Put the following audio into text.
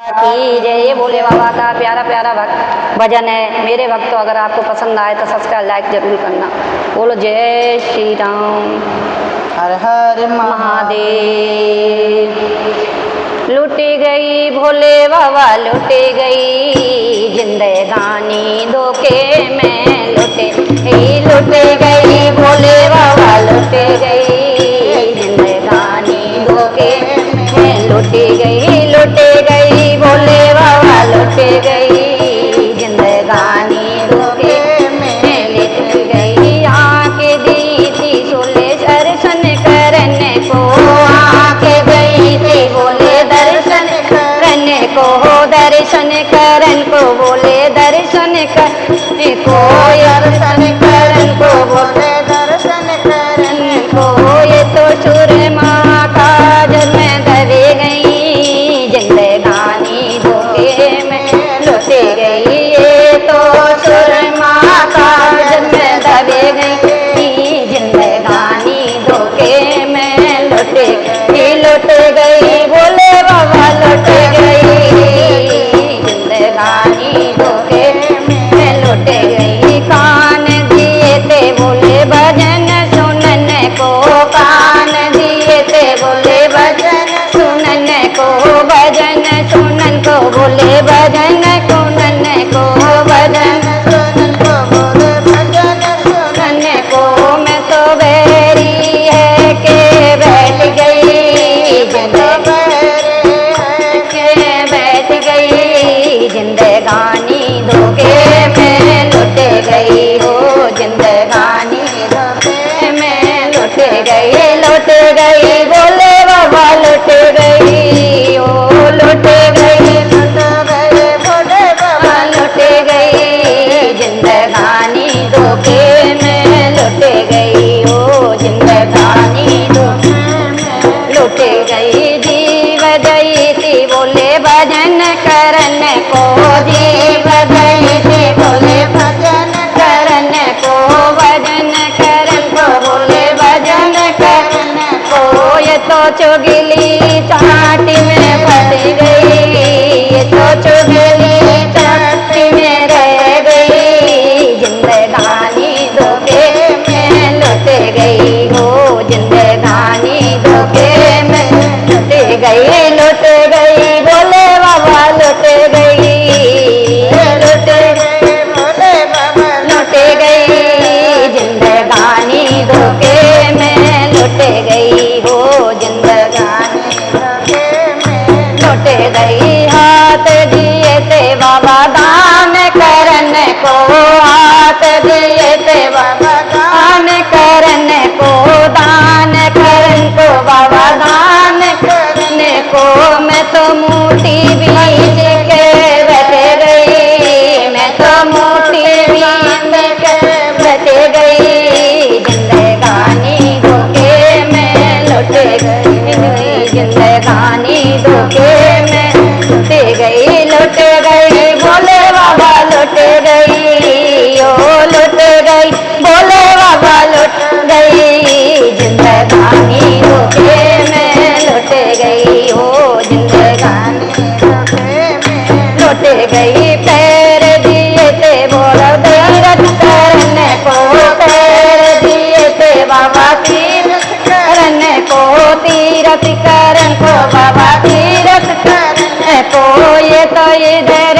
की जय। ये भोले बाबा का प्यारा प्यारा भजन है। मेरे भक्तों, अगर आपको पसंद आए तो सब्सक्राइब लाइक जरूर करना। बोलो जय श्री राम, हर हर महादेव। लुटी गई भोले बाबा, लुटी गई जिंदगानी धोखे में लुटे गई, लुटे गई भोले बाबा, लुटे गई जिंदगानी धोखे में लुटी गई, लुटे गई भोले बाबा, लुटे गई जिंदगानी धोखे में लुट गई। आके दी थी सोले दर्शन करने को, आके गई थी बोले दर्शन करने को, दर्शन करन को बोले दर्शन करने को, दर्शन करन को बोले दर्शन करने को। ये तो सुरमा का जब मैं दबे गई जिंदगानी धोखे में लुटे गई। ये तो सुरमा का जब मैं दबे गई जिंदगानी धोखे में लुटे गई, लुट गई भोले बाबा, लुट गई जिंदगानी धोखे में लुट गई। कान दिए थे बोले भजन सुनने को, कान दिए थे बोले भजन सुनने को, भजन सुनन को बोले भजन सुनने को, भजन सुनन को बोले भजन सुनने को। मैं तो बैरी है के बैठ गई बैठ गई जिंदगानी धोखे में लुट गई, हो जिंदगानी धोखे में लुट गई, लुट गई भोले बाबा, लुट गई, ओ लुट गई, लुट गई भोले बाबा, लुट गई जिंदगानी धोखे में लुट गई, ओ जिंदगानी धोखे में लुट गई। जीव गई थी बोले भजन करने को, जीव गई थी बोले भजन करने को, भजन करन को बोले भजन करने को। ये तो चुगली चाटी में फंस गई, ये तो चुगली चाटी में रह गई जिंदगानी धोखे में लुट गई, हो जिंदगानी धोखे में लुट गई, लुट गई भोले बाबा, लुट गई, लुट गई भोले बाबा, लुट गई जिंदगानी धोखे में लुट गई, हो जिंदगानी धोखे में लुट गई। हाथ दिए थे बाबा दान करने को, हाथ दिए थे बाबा दान करने को, दान करन को बाबा दान करने को। मैं तो मूठी बीच के बैठ गई, मैं तो मूठी बीच के बैठ गई जिंदगानी धोखे में लुट गई, जिंदगानी धोखे में लुट गई, लुट गई भोले बाबा, लुट गई, ओ लुट गई भोले बाबा, लुट गई जिंदगानी धोखे में लुट गई, हो जिंदगानी धोखे में लुट गई। पैर दिए थे बोलो तीरथ करने को, पैर दिए थे बाबा तीरथ करने को, तीरथ करन को बाबा, तीरथ करने को। ये तो इधर